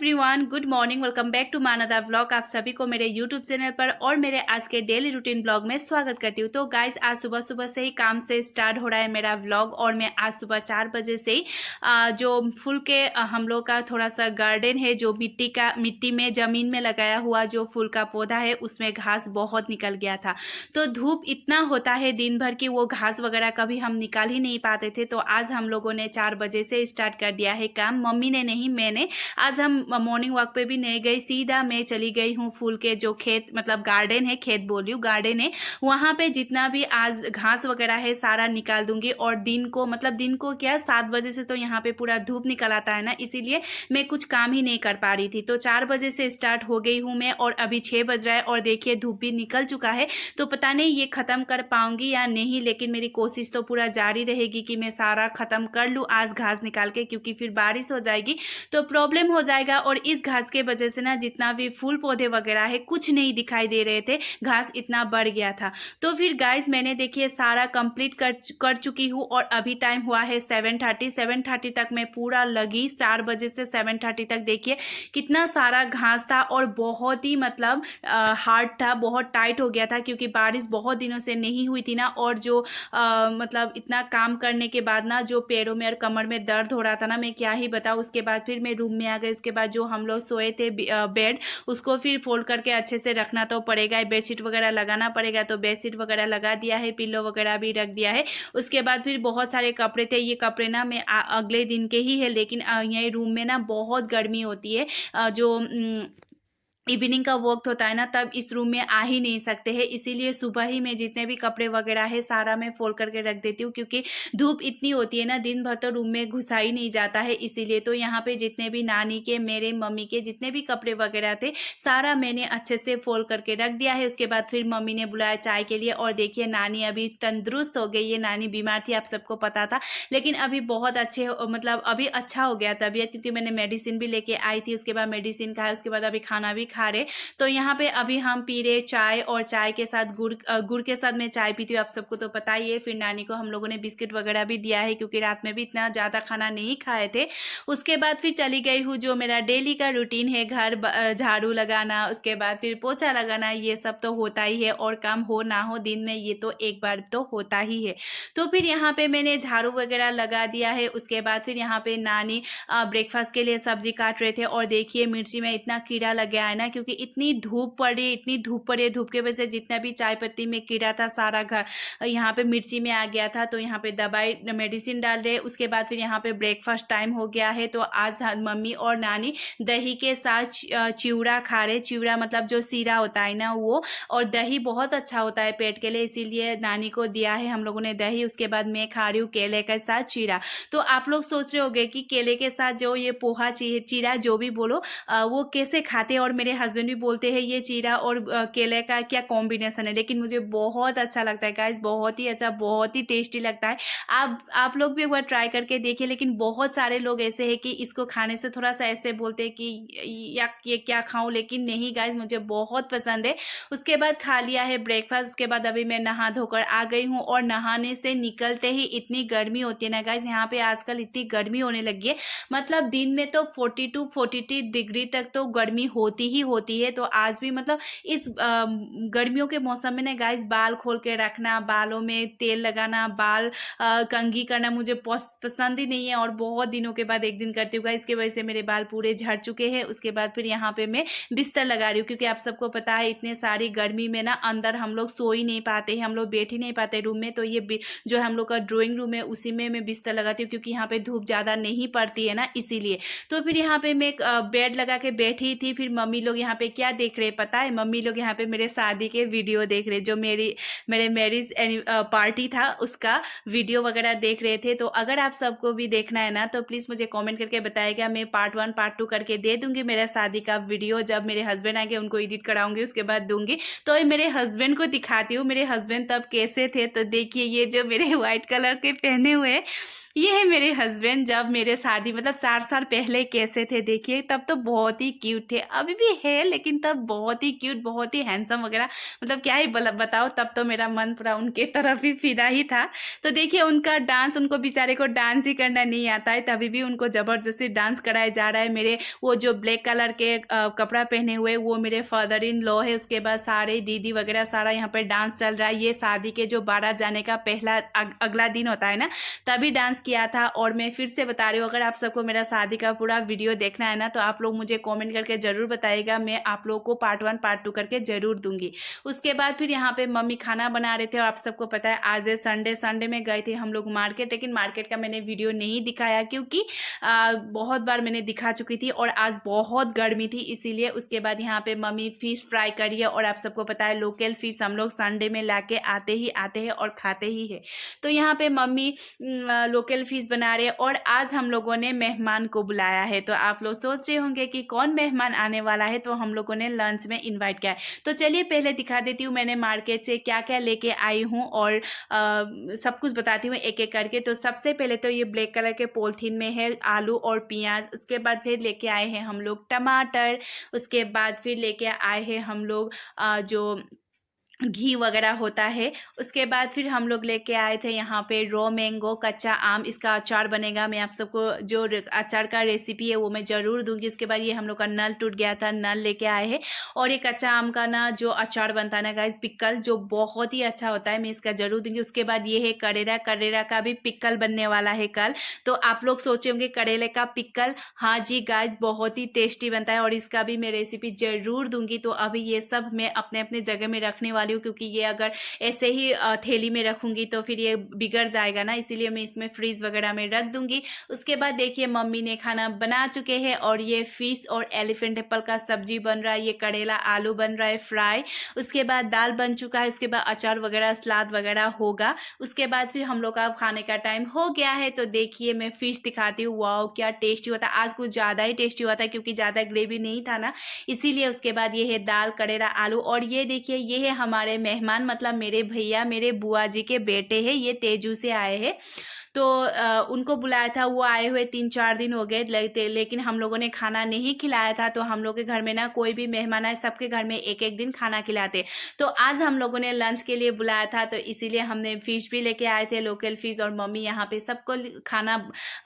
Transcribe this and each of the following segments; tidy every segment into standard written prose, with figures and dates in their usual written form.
Everyone, good morning. Welcome back to मानदा vlog. आप सभी को मेरे यूट्यूब चैनल पर और मेरे आज के डेली रूटीन ब्लॉग में स्वागत करती हूँ। तो गाइस, आज सुबह सुबह से ही काम से स्टार्ट हो रहा है मेरा व्लॉग। और मैं आज सुबह 4 बजे से ही जो फूल के हम लोग का थोड़ा सा गार्डन है, जो मिट्टी में ज़मीन में लगाया हुआ जो फूल का पौधा है, उसमें घास बहुत निकल गया था। तो धूप इतना होता है दिन भर की वो घास वगैरह कभी हम निकाल ही नहीं पाते थे। तो आज हम लोगों ने 4 बजे से स्टार्ट कर दिया है काम। मम्मी ने नहीं, मैंने। आज हम मॉर्निंग वॉक पे भी नहीं गई, सीधा मैं चली गई हूँ फूल के जो खेत, मतलब गार्डन है, खेत बोली हूँ, गार्डन है, वहाँ पे जितना भी आज घास वगैरह है सारा निकाल दूंगी। और दिन को, मतलब दिन को क्या, 7 बजे से तो यहाँ पे पूरा धूप निकल आता है ना, इसीलिए मैं कुछ काम ही नहीं कर पा रही थी। तो 4 बजे से स्टार्ट हो गई हूँ मैं, और अभी 6 बज रहा है और देखिए धूप भी निकल चुका है। तो पता नहीं ये ख़त्म कर पाऊंगी या नहीं, लेकिन मेरी कोशिश तो पूरा जारी रहेगी कि मैं सारा ख़त्म कर लूँ आज घास निकाल के, क्योंकि फिर बारिश हो जाएगी तो प्रॉब्लम हो जाएगा। और इस घास के वजह से ना जितना भी फूल पौधे वगैरह है कुछ नहीं दिखाई दे रहे थे, घास इतना बढ़ गया था। तो फिर गाइस, मैंने देखिए सारा कंप्लीट कर चुकी हूँ। और अभी टाइम हुआ है 7:30 तक मैं पूरा लगी। 4 बजे से 7:30 तक देखिए कितना सारा घास था, और बहुत ही मतलब हार्ड था, बहुत टाइट हो गया था, क्योंकि बारिश बहुत दिनों से नहीं हुई थी ना। और जो मतलब इतना काम करने के बाद ना जो पैरों में और कमर में दर्द हो रहा था ना, मैं क्या ही बताऊँ। उसके बाद फिर मैं रूम में आ गई। उसके बाद जो हम लोग सोए थे बेड, उसको फिर फोल्ड करके अच्छे से रखना तो पड़ेगा, बेडशीट वगैरह लगाना पड़ेगा। तो बेडशीट वगैरह लगा दिया है, पिल्लो वगैरह भी रख दिया है। उसके बाद फिर बहुत सारे कपड़े थे, ये कपड़े ना मैं अगले दिन के ही है, लेकिन यही रूम में ना बहुत गर्मी होती है। जो इवनिंग का वक्त होता है ना, तब इस रूम में आ ही नहीं सकते हैं, इसीलिए सुबह ही मैं जितने भी कपड़े वगैरह है सारा मैं फोल्ड करके रख देती हूँ, क्योंकि धूप इतनी होती है ना, दिन भर तो रूम में घुसा ही नहीं जाता है, इसीलिए। तो यहाँ पे जितने भी नानी के, मेरे मम्मी के जितने भी कपड़े वगैरह थे सारा मैंने अच्छे से फोल्ड करके रख दिया है। उसके बाद फिर मम्मी ने बुलाया चाय के लिए, और देखिए नानी अभी तंदुरुस्त हो गई है। नानी बीमार थी, आप सबको पता था, लेकिन अभी बहुत अच्छे, मतलब अभी अच्छा हो गया तबीयत, क्योंकि मैंने मेडिसिन भी लेके आई थी। उसके बाद मेडिसिन खाया, उसके बाद अभी खाना भी खा रहे। तो यहाँ पे अभी हम पी रहे चाय, और चाय के साथ गुड़ के साथ मैं चाय पीती हूँ, आप सबको तो पता ही है। फिर नानी को हम लोगों ने बिस्किट वगैरह भी दिया है, क्योंकि रात में भी इतना ज़्यादा खाना नहीं खाए थे। उसके बाद फिर चली गई हूँ, जो मेरा डेली का रूटीन है, घर झाड़ू लगाना, उसके बाद फिर पोछा लगाना, ये सब तो होता ही है। और काम हो ना हो दिन में, ये तो एक बार तो होता ही है। तो फिर यहाँ पे मैंने झाड़ू वगैरह लगा दिया है। उसके बाद फिर यहाँ पे नानी ब्रेकफास्ट के लिए सब्जी काट रहे थे, और देखिए मिर्ची में इतना कीड़ा लग गया है ना, क्योंकि इतनी धूप पड़ी है, इतनी धूप पड़ी है, धूप की वजह से जितना भी चाय पत्ती में कीड़ा था सारा घर यहाँ पे मिर्ची में आ गया था। तो यहाँ पे दवाई मेडिसिन डाल रहे। उसके बाद फिर यहाँ पे ब्रेकफास्ट टाइम हो गया है। तो आज मम्मी और नानी दही के साथ चिवड़ा खा रहे। चिवड़ा मतलब जो सीरा होता है ना वो, और दही बहुत अच्छा होता है पेट के लिए, इसीलिए नानी को दिया है हम लोगों ने दही। उसके बाद मैं खा रही हूँ केले के साथ चीरा। तो आप लोग सोच रहे होंगे कि केले के साथ जो ये पोहा चीरा जो भी बोलो वो कैसे खाते हैं, और मेरे हस्बैंड भी बोलते हैं ये चीरा और केले का क्या कॉम्बिनेशन है, लेकिन मुझे बहुत अच्छा लगता है गाइस, बहुत ही अच्छा, बहुत ही टेस्टी लगता है। आप लोग भी एक बार ट्राई करके देखिए। लेकिन बहुत सारे लोग ऐसे हैं कि इसको खाने से थोड़ा सा ऐसे बोलते हैं कि या ये क्या खाऊं, लेकिन नहीं गाइस, मुझे बहुत पसंद है। उसके बाद खा लिया है ब्रेकफास्ट। उसके बाद अभी मैं नहा धोकर आ गई हूँ, और नहाने से निकलते ही इतनी गर्मी होती है ना गाइस, यहाँ पे आजकल इतनी गर्मी होने लगी है, मतलब दिन में तो 42-43 डिग्री तक तो गर्मी होती ही होती है। तो आज भी मतलब इस गर्मियों के मौसम में ना गाइस, बाल खोल के रखना, बालों में तेल लगाना, बाल कंघी करना मुझे पसंद ही नहीं है, और बहुत दिनों के बाद एक दिन करती हूँ गाइस, इसकी वजह से मेरे बाल पूरे झड़ चुके हैं। उसके बाद फिर यहाँ पे मैं बिस्तर लगा रही हूँ, क्योंकि आप सबको पता है इतने सारी गर्मी में ना अंदर हम लोग सो ही नहीं पाते हैं, हम लोग बैठ ही नहीं पाते रूम में। तो ये जो हम लोग का ड्राइंग रूम है उसी में मैं बिस्तर लगाती हूँ, क्योंकि यहाँ पे धूप ज़्यादा नहीं पड़ती है ना, इसीलिए। तो फिर यहाँ पे मैं बेड लगा के बैठी थी। फिर मम्मी लोग यहाँ पे क्या देख रहे पता है, मम्मी लोग यहाँ पे मेरे शादी के वीडियो देख रहे, जो मेरे मैरिज पार्टी था उसका वीडियो वगैरह देख रहे थे। तो अगर आप सबको भी देखना है ना, तो प्लीज़ मुझे कमेंट करके बताइएगा, मैं पार्ट 1 पार्ट 2 करके दे दूंगी। मेरा शादी का वीडियो जब मेरे हस्बैंड आएंगे उनको एडिट कराऊंगी, उसके बाद दूंगी। तो ये मेरे हस्बैंड को दिखाती हूँ, मेरे हस्बैंड तब कैसे थे। तो देखिए ये जो मेरे व्हाइट कलर के पहने हुए ये है मेरे हस्बैंड। जब मेरे शादी मतलब 4 साल पहले कैसे थे देखिए, तब तो बहुत ही क्यूट थे। अभी भी है लेकिन तब बहुत ही क्यूट, बहुत ही हैंडसम वगैरह, मतलब क्या ही बताओ, तब तो मेरा मन पूरा उनके तरफ ही फिदा ही था। तो देखिए उनका डांस, उनको बेचारे को डांस ही करना नहीं आता है, तभी भी उनको ज़बरदस्ती डांस कराया जा रहा है। मेरे वो जो ब्लैक कलर के कपड़ा पहने हुए वो मेरे फादर इन लॉ है, उसके बाद सारे दीदी वगैरह सारा यहाँ पर डांस चल रहा है। ये शादी के जो बारात जाने का पहला अगला दिन होता है ना, तभी डांस किया था। और मैं फिर से बता रही हूँ, अगर आप सबको मेरा शादी का पूरा वीडियो देखना है ना, तो आप लोग मुझे कमेंट करके ज़रूर बताइएगा, मैं आप लोगों को पार्ट 1 पार्ट 2 करके ज़रूर दूंगी। उसके बाद फिर यहाँ पे मम्मी खाना बना रहे थे, और आप सबको पता है आज है संडे। संडे में गए थे हम लोग मार्केट, लेकिन मार्केट का मैंने वीडियो नहीं दिखाया क्योंकि बहुत बार मैंने दिखा चुकी थी और आज बहुत गर्मी थी इसीलिए। उसके बाद यहाँ पे मम्मी फिश फ्राई करी है, और आप सबको पता है लोकल फिश हम लोग संडे में लाके आते हैं और खाते ही है। तो यहाँ पे मम्मी लोकल फिश बना रहे हैं, और आज हम लोगों ने मेहमान को बुलाया है। तो आप लोग सोच रहे होंगे कि कौन मेहमान आने वाला है, तो हम लोगों ने लंच में इनवाइट किया है। तो चलिए पहले दिखा देती हूँ मैंने मार्केट से क्या क्या लेके आई हूँ, और सब कुछ बताती हूँ एक एक करके। तो सबसे पहले तो ये ब्लैक कलर के पॉलिथीन में है आलू और प्याज। उसके बाद फिर लेके आए हैं हम लोग टमाटर। उसके बाद फिर लेके आए हैं हम लोग जो घी वगैरह होता है। उसके बाद फिर हम लोग लेके आए थे यहाँ पे रॉ मैंगो, कच्चा आम, इसका अचार बनेगा। मैं आप सबको जो अचार का रेसिपी है वो मैं ज़रूर दूंगी। उसके बाद ये हम लोग का नल टूट गया था, नल लेके आए हैं। और ये कच्चा आम का ना जो अचार बनता है ना गाइस, पिक्कल, जो बहुत ही अच्छा होता है, मैं इसका ज़रूर दूंगी। उसके बाद ये है करेला, करेला का भी पिक्कल बनने वाला है कल। तो आप लोग सोचे होंगे करेले का पिक्कल, हाँ जी गाइस, बहुत ही टेस्टी बनता है, और इसका भी मैं रेसिपी ज़रूर दूंगी। तो अभी ये सब मैं अपने अपने जगह में रखने वाली हूँ, क्योंकि ये अगर ऐसे ही थैली में रखूंगी तो फिर ये बिगड़ जाएगा ना, इसीलिए मैं इसमें फ्रीज वगैरह में रख दूंगी। उसके बाद देखिए मम्मी ने खाना बना चुके हैं, और ये फिश और एलिफेंट एप्पल का सब्जी बन रहा है, ये करेला आलू बन रहा है फ्राई। उसके बाद दाल बन चुका है, उसके बाद अचार वगैरह सलाद वगैरह होगा। उसके बाद फिर हम लोग का खाने का टाइम हो गया है। तो देखिए मैं फिश दिखाती हूँ, वाओ क्या टेस्टी होता है। आज कुछ ज़्यादा ही टेस्टी होता है क्योंकि ज़्यादा ग्रेवी नहीं था ना, इसीलिए। उसके बाद ये है दाल, करेला, आलू, और ये देखिए ये है हमारे मेहमान, मतलब मेरे भैया, मेरे बुआ जी के बेटे हैं, ये तेजू से आए हैं। तो उनको बुलाया था, वो आए हुए 3-4 दिन हो गए लगते, लेकिन हम लोगों ने खाना नहीं खिलाया था। तो हम लोग के घर में ना कोई भी मेहमान आए, सबके घर में एक एक दिन खाना खिलाते। तो आज हम लोगों ने लंच के लिए बुलाया था, तो इसीलिए हमने फिश भी लेके आए थे, लोकल फिश। और मम्मी यहाँ पे सबको खाना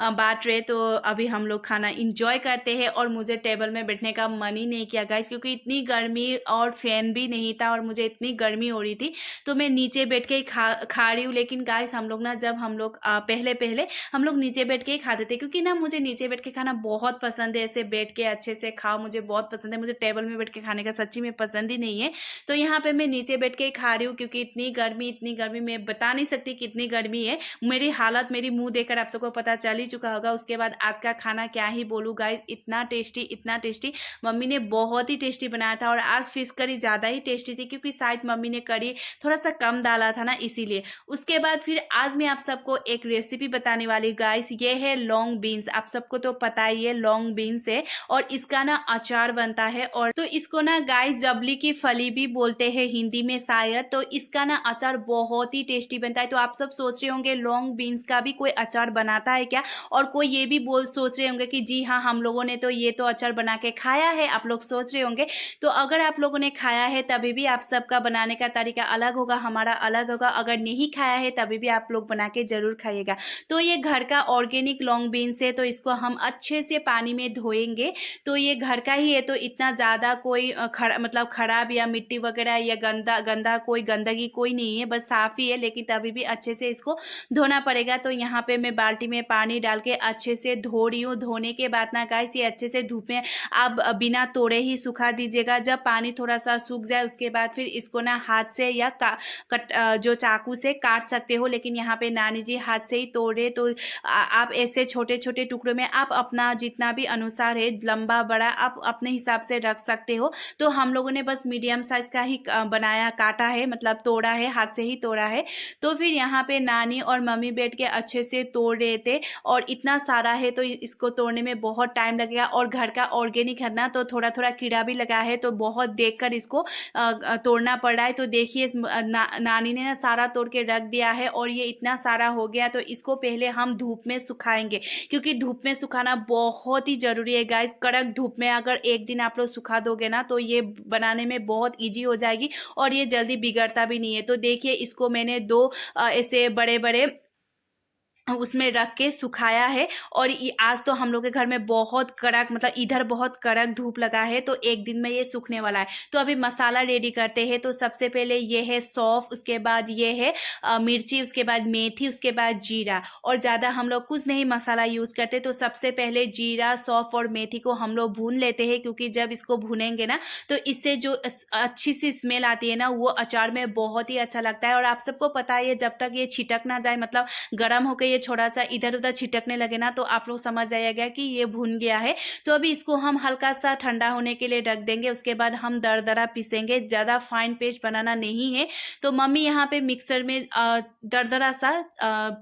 बांट रहे। तो अभी हम लोग खाना इंजॉय करते हैं, और मुझे टेबल में बैठने का मन ही नहीं किया गाइस, क्योंकि इतनी गर्मी और फैन भी नहीं था, और मुझे इतनी गर्मी हो रही थी। तो मैं नीचे बैठ के ही खा रही हूँ। लेकिन गाइस हम लोग ना, जब हम लोग पहले पहले हम लोग नीचे बैठ के ही खाते थे, क्योंकि ना मुझे नीचे बैठ के खाना बहुत पसंद है। ऐसे बैठ के अच्छे से खाओ, मुझे बहुत पसंद है। मुझे टेबल में बैठ के खाने का सच्ची में पसंद ही नहीं है। तो यहाँ पे मैं नीचे बैठ के ही खा रही हूँ, क्योंकि इतनी गर्मी मैं बता नहीं सकती कितनी गर्मी है। मेरी हालत, मेरी मुंह देखकर आप सबको पता चल ही चुका होगा। उसके बाद आज का खाना क्या ही बोलूँ गाइस, इतना टेस्टी मम्मी ने बहुत ही टेस्टी बनाया था। और आज फिश करी ज़्यादा ही टेस्टी थी, क्योंकि शायद मम्मी ने करी थोड़ा सा कम डाला था ना, इसीलिए। उसके बाद फिर आज मैं आप सबको एक रेसिपी बताने वाली गाइस, ये है लॉन्ग बीन्स। आप सबको तो पता ही है लॉन्ग बीन्स है, और इसका ना अचार बनता है। और तो इसको ना गाइस जबली की फली भी बोलते हैं हिंदी में शायद। तो इसका ना अचार बहुत ही टेस्टी बनता है। तो आप सब सोच रहे होंगे लॉन्ग बीन्स का भी कोई अचार बनाता है क्या, और कोई ये भी सोच रहे होंगे कि जी हाँ, हम लोगों ने तो ये तो अचार बना के खाया है, आप लोग सोच रहे होंगे। तो अगर आप लोगों ने खाया है तभी भी आप सबका बनाने का तरीका अलग होगा, हमारा अलग होगा। अगर नहीं खाया है तभी भी आप लोग बना के जरूर खाइएगा। तो ये घर का ऑर्गेनिक लॉन्ग बीन्स है, तो इसको हम अच्छे से पानी में धोएंगे। तो ये घर का ही है, तो इतना ज़्यादा कोई मतलब खराब या मिट्टी वगैरह या गंदा कोई गंदगी कोई नहीं है, बस साफ़ ही है। लेकिन तभी भी अच्छे से इसको धोना पड़ेगा। तो यहाँ पे मैं बाल्टी में पानी डाल के अच्छे से धो रही हूँ। धोने के बाद ना गाइस, ये अच्छे से धूप में आप बिना तोड़े ही सुखा दीजिएगा। जब पानी थोड़ा सा सूख जाए, उसके बाद फिर इसको ना हाथ से या जो चाकू से काट सकते हो। लेकिन यहाँ पे नानी जी हाथ से ही तोड़े। तो आप ऐसे छोटे छोटे टुकड़ों में आप अपना जितना भी अनुसार है, लंबा बड़ा, आप अपने हिसाब से रख सकते हो। तो हम लोगों ने बस मीडियम साइज का ही बनाया, काटा है, मतलब तोड़ा है, हाथ से ही तोड़ा है। तो फिर यहाँ पे नानी और मम्मी बैठ के अच्छे से तोड़ रहे थे। और इतना सारा है तो इसको तोड़ने में बहुत टाइम लगेगा। और घर का ऑर्गेनिक है ना, तो थोड़ा थोड़ा कीड़ा भी लगा है, तो बहुत देख कर इसको तोड़ना पड़ रहा है। तो देखिए नानी ने ना सारा तोड़ के रख दिया है, और ये इतना सारा हो गया। तो इसको पहले हम धूप में सुखाएंगे, क्योंकि धूप में सुखाना बहुत ही ज़रूरी है गाइस। कड़क धूप में अगर एक दिन आप लोग सुखा दोगे ना तो ये बनाने में बहुत ईजी हो जाएगी और ये जल्दी बिगड़ता भी नहीं है। तो देखिए इसको मैंने दो ऐसे बड़े बड़े उसमें रख के सुखाया है। और ये आज तो हम लोग के घर में बहुत कड़क, मतलब इधर बहुत कड़क धूप लगा है, तो एक दिन में ये सूखने वाला है। तो अभी मसाला रेडी करते हैं। तो सबसे पहले ये है सौंफ, उसके बाद ये है मिर्ची, उसके बाद मेथी, उसके बाद जीरा। और ज़्यादा हम लोग कुछ नहीं मसाला यूज़ करते। तो सबसे पहले जीरा, सौंफ और मेथी को हम लोग भून लेते हैं, क्योंकि जब इसको भूनेंगे ना तो इससे जो अच्छी सी स्मेल आती है ना वो अचार में बहुत ही अच्छा लगता है। और आप सबको पता है जब तक ये छिटक ना जाए, मतलब गर्म होकर ये थोड़ा सा इधर उधर छिटकने लगे ना, तो आप लोग समझ जाइएगा कि ये भुन गया है। तो अभी इसको हम हल्का सा ठंडा होने के लिए रख देंगे। उसके बाद हम दरदरा पीसेंगे, ज़्यादा फाइन पेस्ट बनाना नहीं है। तो मम्मी यहाँ पे मिक्सर में दरदरा सा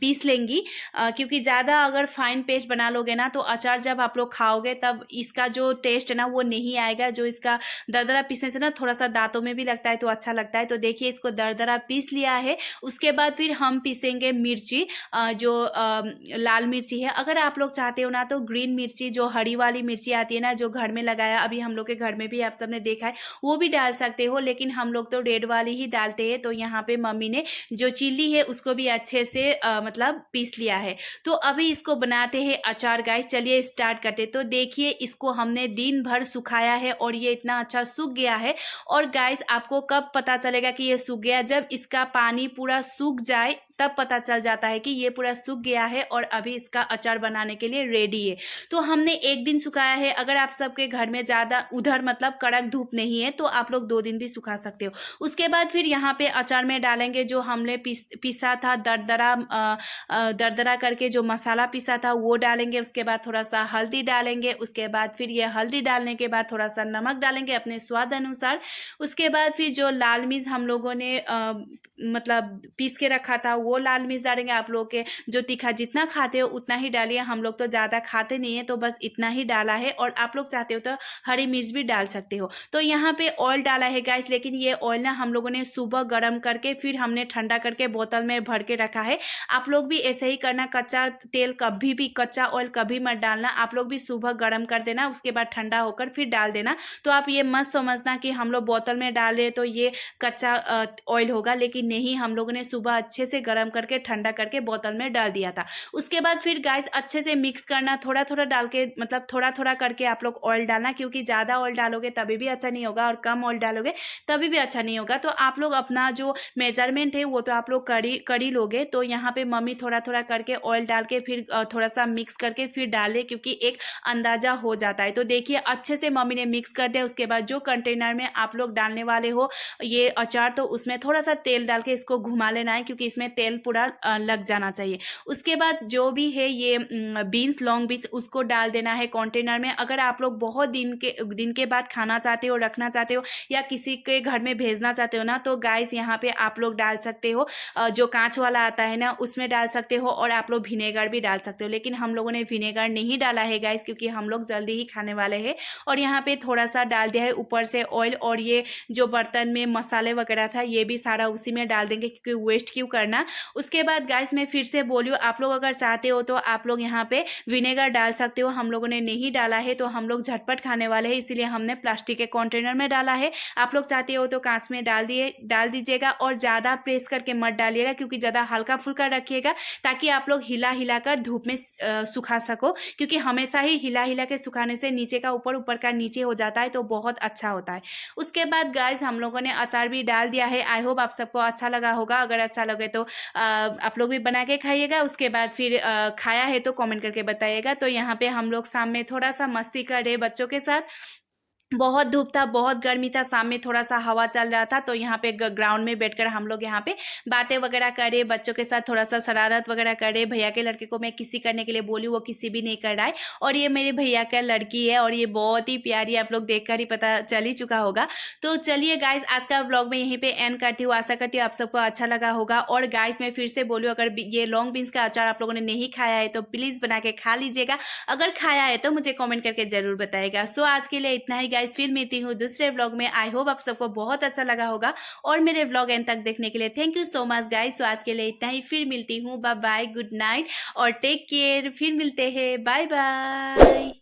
पीस लेंगी, क्योंकि ज़्यादा अगर फाइन पेस्ट बना लोगे ना तो अचार जब आप लोग खाओगे तब इसका जो टेस्ट है ना वो नहीं आएगा। जो इसका दरदरा पीसने से ना थोड़ा सा दांतों में भी लगता है तो अच्छा लगता है। तो देखिए इसको दरदरा पीस लिया है। उसके बाद फिर हम पीसेंगे मिर्ची, जो लाल मिर्ची है। अगर आप लोग चाहते हो ना तो ग्रीन मिर्ची, जो हरी वाली मिर्ची आती है ना, जो घर में लगाया, अभी हम लोग के घर में भी आप सबने देखा है, वो भी डाल सकते हो। लेकिन हम लोग तो रेड वाली ही डालते हैं। तो यहाँ पे मम्मी ने जो चिल्ली है उसको भी अच्छे से मतलब पीस लिया है। तो अभी इसको बनाते हैं अचार गाइस। चलिए स्टार्ट करते। तो देखिए इसको हमने दिन भर सुखाया है और ये इतना अच्छा सूख गया है। और गाइस आपको कब पता चलेगा कि ये सूख गया? जब इसका पानी पूरा सूख जाए तब पता चल जाता है कि ये पूरा सूख गया है और अभी इसका अचार बनाने के लिए रेडी है। तो हमने एक दिन सुखाया है। अगर आप सबके घर में ज़्यादा उधर मतलब कड़क धूप नहीं है तो आप लोग 2 दिन भी सुखा सकते हो। उसके बाद फिर यहाँ पे अचार में डालेंगे जो हमने पीसा था, दरदरा करके जो मसाला पीसा था वो डालेंगे। उसके बाद थोड़ा सा हल्दी डालेंगे। उसके बाद फिर ये हल्दी डालने के बाद थोड़ा सा नमक डालेंगे अपने स्वाद अनुसार। उसके बाद फिर जो लाल मिर्च हम लोगों ने मतलब पीस के रखा था वो लाल मिर्च डालेंगे। आप लोग के जो तीखा जितना खाते हो उतना ही डालिए। हम लोग तो ज़्यादा खाते नहीं है तो बस इतना ही डाला है। और आप लोग चाहते हो तो हरी मिर्च भी डाल सकते हो। तो यहाँ पे ऑयल डाला है गाइस, लेकिन ये ऑयल ना हम लोगों ने सुबह गर्म करके फिर हमने ठंडा करके बोतल में भर के रखा है। आप लोग भी ऐसे ही करना। कच्चा तेल कभी भी, कच्चा ऑयल कभी मत डालना। आप लोग भी सुबह गर्म कर देना, उसके बाद ठंडा होकर फिर डाल देना। तो आप ये मत समझना कि हम लोग बोतल में डाल रहे तो ये कच्चा ऑयल होगा, लेकिन नहीं, हम लोगों ने सुबह अच्छे से गर्म करके ठंडा करके बोतल में डाल दिया था। उसके बाद फिर गाइस अच्छे से मिक्स करना, थोड़ा थोड़ा डाल के, मतलब थोड़ा थोड़ा करके आप लोग ऑयल डालना, क्योंकि ज़्यादा ऑयल डालोगे तभी भी अच्छा नहीं होगा और कम ऑयल डालोगे तभी भी अच्छा नहीं होगा। तो आप लोग अपना जो मेजरमेंट है वो तो आप लोग कर ही लोगे। तो यहाँ पे मम्मी थोड़ा थोड़ा करके ऑयल डाल के फिर थोड़ा सा मिक्स करके फिर डाले, क्योंकि एक अंदाजा हो जाता है। तो देखिए अच्छे से मम्मी ने मिक्स कर दिया। उसके बाद जो कंटेनर में आप लोग डालने वाले हो ये अचार, तो उसमें थोड़ा सा तेल डाल के इसको घुमा लेना है, क्योंकि इसमें तेल पूरा लग जाना चाहिए। उसके बाद जो भी है ये बीन्स, लॉन्ग बीन्स, उसको डाल देना है कंटेनर में। अगर आप लोग बहुत दिन के बाद खाना चाहते हो, रखना चाहते हो या किसी के घर में भेजना चाहते हो ना, तो गाइस यहाँ पे आप लोग डाल सकते हो जो कांच वाला आता है ना उसमें डाल सकते हो। और आप लोग विनेगर भी डाल सकते हो, लेकिन हम लोगों ने विनेगर नहीं डाला है गाइस, क्योंकि हम लोग जल्दी ही खाने वाले हैं। और यहाँ पे थोड़ा सा डाल दिया है ऊपर से ऑयल। और ये जो बर्तन में मसाले वगैरह था ये भी सारा उसी में डाल देंगे, क्योंकि वेस्ट क्यों करना। उसके बाद गाइस मैं फिर से बोलियो, आप लोग अगर चाहते हो तो आप लोग यहाँ पे विनेगर डाल सकते हो। हम लोगों ने नहीं डाला है, तो हम लोग झटपट खाने वाले हैं, इसीलिए हमने प्लास्टिक के कंटेनर में डाला है। आप लोग चाहते हो तो कांच में डाल दीजिएगा। और ज़्यादा प्रेस करके मत डालिएगा, क्योंकि ज़्यादा हल्का फुल्का रखिएगा, ताकि आप लोग हिला हिला कर धूप में सुखा सको। क्योंकि हमेशा ही हिला हिला के सुखाने से नीचे का ऊपर, ऊपर का नीचे हो जाता है, तो बहुत अच्छा होता है। उसके बाद गाइस हम लोगों ने अचार भी डाल दिया है। आई होप आप सबको अच्छा लगा होगा। अगर अच्छा लगे तो आप लोग भी बना के खाइएगा। उसके बाद फिर खाया है तो कमेंट करके बताइएगा। तो यहाँ पे हम लोग शाम में थोड़ा सा मस्ती कर रहे बच्चों के साथ। बहुत धूप था, बहुत गर्मी था, शाम में थोड़ा सा हवा चल रहा था, तो यहाँ पे ग्राउंड में बैठकर हम लोग यहाँ पे बातें वगैरह करे, बच्चों के साथ थोड़ा सा शरारत वगैरह करे। भैया के लड़के को मैं किसी करने के लिए बोली, वो किसी भी नहीं कर रहा है। और ये मेरे भैया का लड़की है और ये बहुत ही प्यारी, आप लोग देखकर ही पता चल ही चुका होगा। तो चलिए गाइस आज का व्लॉग में यहीं पे एंड करती हूँ। आशा करती हूँ आप सबको अच्छा लगा होगा। और गाइस मैं फिर से बोलूँ, अगर ये लॉन्ग बीन्स का अचार आप लोगों ने नहीं खाया है तो प्लीज़ बना के खा लीजिएगा। अगर खाया है तो मुझे कॉमेंट करके जरूर बताइएगा। सो आज के लिए इतना ही गाइस। गाइज फिर मिलती हूँ दूसरे व्लॉग में। आई होप आप सबको बहुत अच्छा लगा होगा और मेरे व्लॉग एंड तक देखने के लिए thank you so much guys. तो आज के लिए इतना ही, फिर मिलती हूँ। बाय बाय, गुड नाइट और टेक केयर। फिर मिलते हैं, बाय बाय।